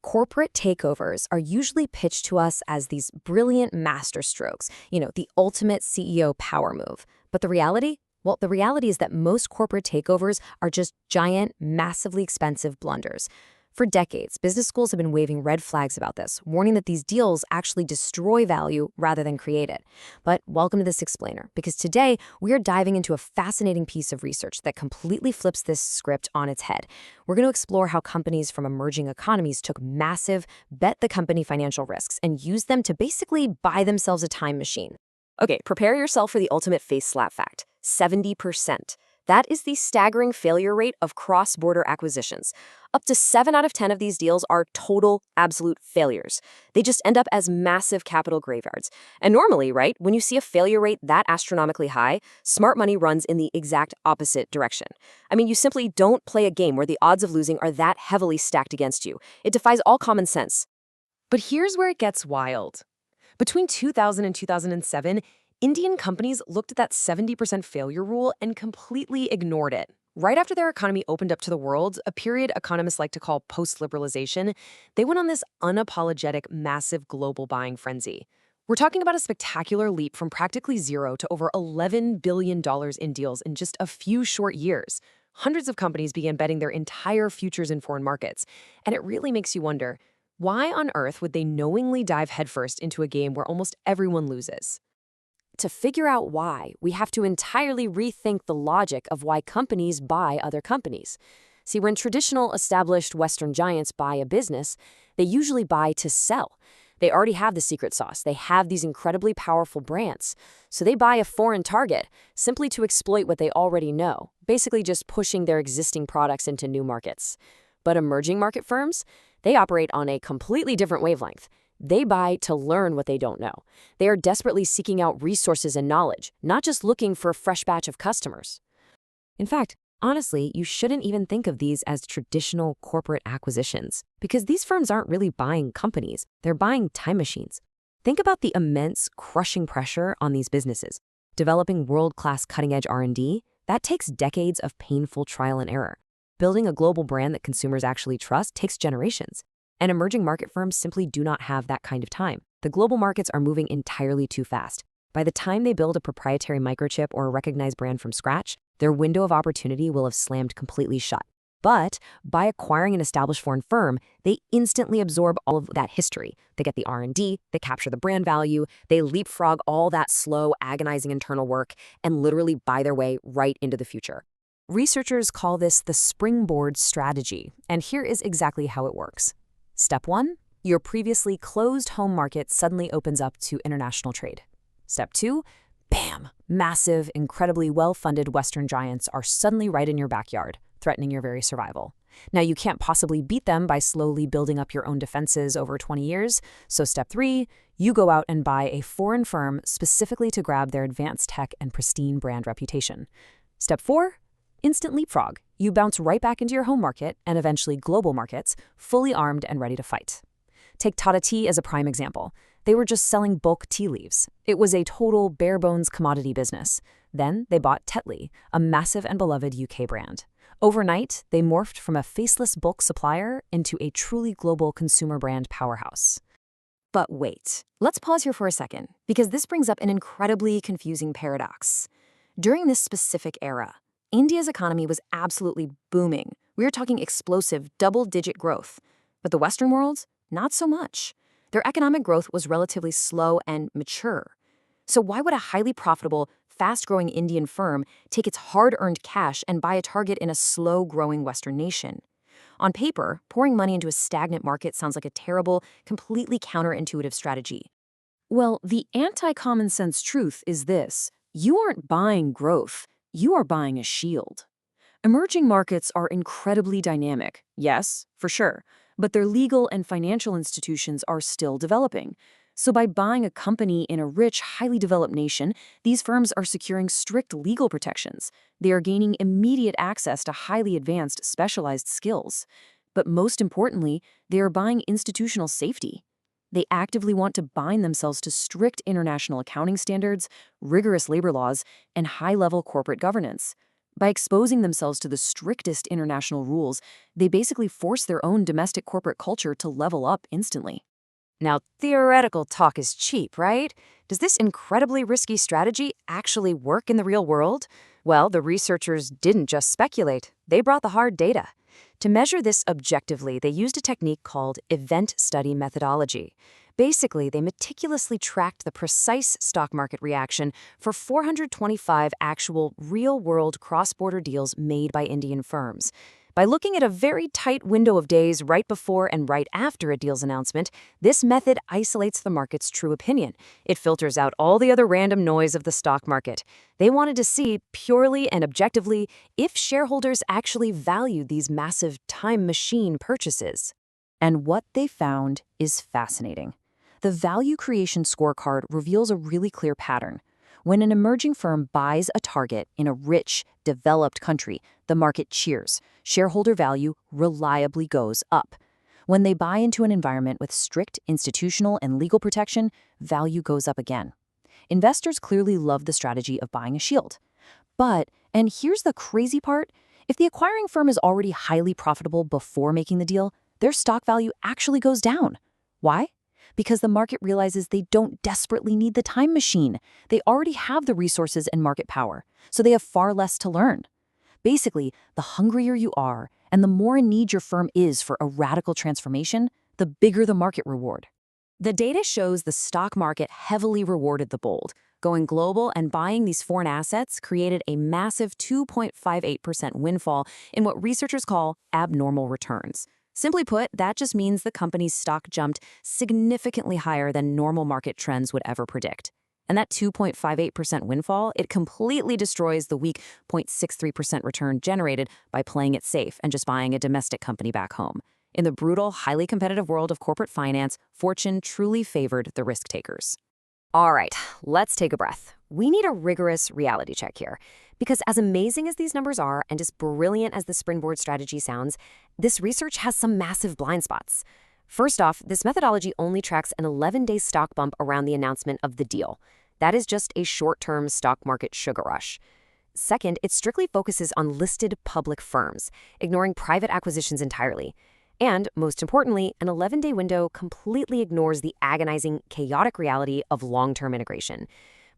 Corporate takeovers are usually pitched to us as these brilliant masterstrokes, the ultimate CEO power move. But the reality? Well, the reality is that most corporate takeovers are just giant, massively expensive blunders. For decades, business schools have been waving red flags about this, warning that these deals actually destroy value rather than create it. But welcome to this explainer, because today we are diving into a fascinating piece of research that completely flips this script on its head. We're going to explore how companies from emerging economies took massive, bet-the-company financial risks and used them to basically buy themselves a time machine. Okay, prepare yourself for the ultimate face slap fact: 70%. That is the staggering failure rate of cross-border acquisitions. Up to 7 out of 10 of these deals are total, absolute failures. They just end up as massive capital graveyards. And normally, right, when you see a failure rate that astronomically high, smart money runs in the exact opposite direction. I mean, you simply don't play a game where the odds of losing are that heavily stacked against you. It defies all common sense. But here's where it gets wild. Between 2000 and 2007, Indian companies looked at that 70% failure rule and completely ignored it. Right after their economy opened up to the world, a period economists like to call post-liberalization, they went on this unapologetic, massive global buying frenzy. We're talking about a spectacular leap from practically zero to over $11 billion in deals in just a few short years. Hundreds of companies began betting their entire futures in foreign markets. And it really makes you wonder, why on earth would they knowingly dive headfirst into a game where almost everyone loses? To figure out why, we have to entirely rethink the logic of why companies buy other companies. See, when traditional established Western giants buy a business, they usually buy to sell. They already have the secret sauce. They have these incredibly powerful brands. So they buy a foreign target simply to exploit what they already know, basically just pushing their existing products into new markets. But emerging market firms, they operate on a completely different wavelength. They buy to learn what they don't know. They are desperately seeking out resources and knowledge, not just looking for a fresh batch of customers. In fact, honestly, you shouldn't even think of these as traditional corporate acquisitions, because these firms aren't really buying companies, they're buying time machines. Think about the immense, crushing pressure on these businesses. Developing world-class cutting-edge R&D, that takes decades of painful trial and error. Building a global brand that consumers actually trust takes generations. And emerging market firms simply do not have that kind of time. The global markets are moving entirely too fast. By the time they build a proprietary microchip or a recognized brand from scratch, their window of opportunity will have slammed completely shut. But by acquiring an established foreign firm, they instantly absorb all of that history. They get the R&D, they capture the brand value, they leapfrog all that slow, agonizing internal work, and literally buy their way right into the future. Researchers call this the springboard strategy, and here is exactly how it works. Step 1, your previously closed home market suddenly opens up to international trade. Step 2, bam, massive, incredibly well-funded Western giants are suddenly right in your backyard, threatening your very survival. Now, you can't possibly beat them by slowly building up your own defenses over 20 years, so step 3, you go out and buy a foreign firm specifically to grab their advanced tech and pristine brand reputation. Step 4, instant leapfrog. You bounce right back into your home market and eventually global markets, fully armed and ready to fight. Take Tata Tea as a prime example. They were just selling bulk tea leaves. It was a total bare-bones commodity business. Then they bought Tetley, a massive and beloved UK brand. Overnight, they morphed from a faceless bulk supplier into a truly global consumer brand powerhouse. But wait, let's pause here for a second, because this brings up an incredibly confusing paradox. During this specific era, India's economy was absolutely booming. We are talking explosive, double-digit growth. But the Western world, not so much. Their economic growth was relatively slow and mature. So why would a highly profitable, fast-growing Indian firm take its hard-earned cash and buy a target in a slow-growing Western nation? On paper, pouring money into a stagnant market sounds like a terrible, completely counterintuitive strategy. Well, the anti-common sense truth is this: you aren't buying growth. You are buying a shield. Emerging markets are incredibly dynamic, yes, for sure, but their legal and financial institutions are still developing. So by buying a company in a rich, highly developed nation, these firms are securing strict legal protections. They are gaining immediate access to highly advanced, specialized skills. But most importantly, they are buying institutional safety. They actively want to bind themselves to strict international accounting standards, rigorous labor laws, and high-level corporate governance. By exposing themselves to the strictest international rules, they basically force their own domestic corporate culture to level up instantly. Now, theoretical talk is cheap, right? Does this incredibly risky strategy actually work in the real world? Well, the researchers didn't just speculate, they brought the hard data. To measure this objectively, they used a technique called event study methodology. Basically, they meticulously tracked the precise stock market reaction for 425 actual real-world cross-border deals made by Indian firms. By looking at a very tight window of days right before and right after a deal's announcement, this method isolates the market's true opinion. It filters out all the other random noise of the stock market. They wanted to see, purely and objectively, if shareholders actually valued these massive time machine purchases. And what they found is fascinating. The value creation scorecard reveals a really clear pattern. When an emerging firm buys a target in a rich, developed country, the market cheers. Shareholder value reliably goes up. When they buy into an environment with strict institutional and legal protection, value goes up again. Investors clearly love the strategy of buying a shield. But, and here's the crazy part, if the acquiring firm is already highly profitable before making the deal, their stock value actually goes down. Why? Because the market realizes they don't desperately need the time machine. They already have the resources and market power, so they have far less to learn. Basically, the hungrier you are and the more in need your firm is for a radical transformation, the bigger the market reward. The data shows the stock market heavily rewarded the bold. Going global and buying these foreign assets created a massive 2.58% windfall in what researchers call abnormal returns. Simply put, that just means the company's stock jumped significantly higher than normal market trends would ever predict. And that 2.58% windfall, it completely destroys the weak 0.63% return generated by playing it safe and just buying a domestic company back home. In the brutal, highly competitive world of corporate finance, fortune truly favored the risk takers. All right, let's take a breath. We need a rigorous reality check here. Because as amazing as these numbers are and as brilliant as the springboard strategy sounds, this research has some massive blind spots. First off, this methodology only tracks an 11-day stock bump around the announcement of the deal. That is just a short-term stock market sugar rush. Second, it strictly focuses on listed public firms, ignoring private acquisitions entirely. And, most importantly, an 11-day window completely ignores the agonizing, chaotic reality of long-term integration.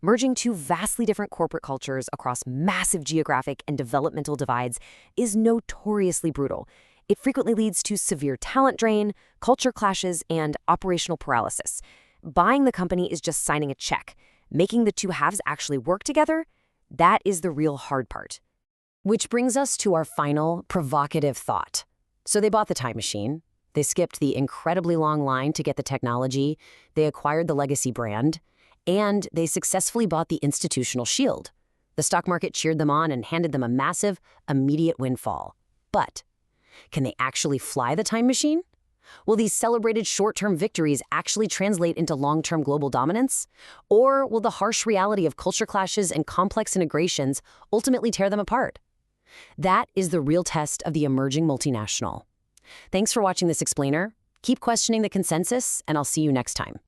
Merging two vastly different corporate cultures across massive geographic and developmental divides is notoriously brutal. It frequently leads to severe talent drain, culture clashes, and operational paralysis. Buying the company is just signing a check. Making the two halves actually work together, that is the real hard part. Which brings us to our final provocative thought. So they bought the time machine, they skipped the incredibly long line to get the technology, they acquired the legacy brand, and they successfully bought the institutional shield. The stock market cheered them on and handed them a massive, immediate windfall. But can they actually fly the time machine? Will these celebrated short-term victories actually translate into long-term global dominance? Or will the harsh reality of culture clashes and complex integrations ultimately tear them apart? That is the real test of the emerging multinational. Thanks for watching this explainer. Keep questioning the consensus, and I'll see you next time.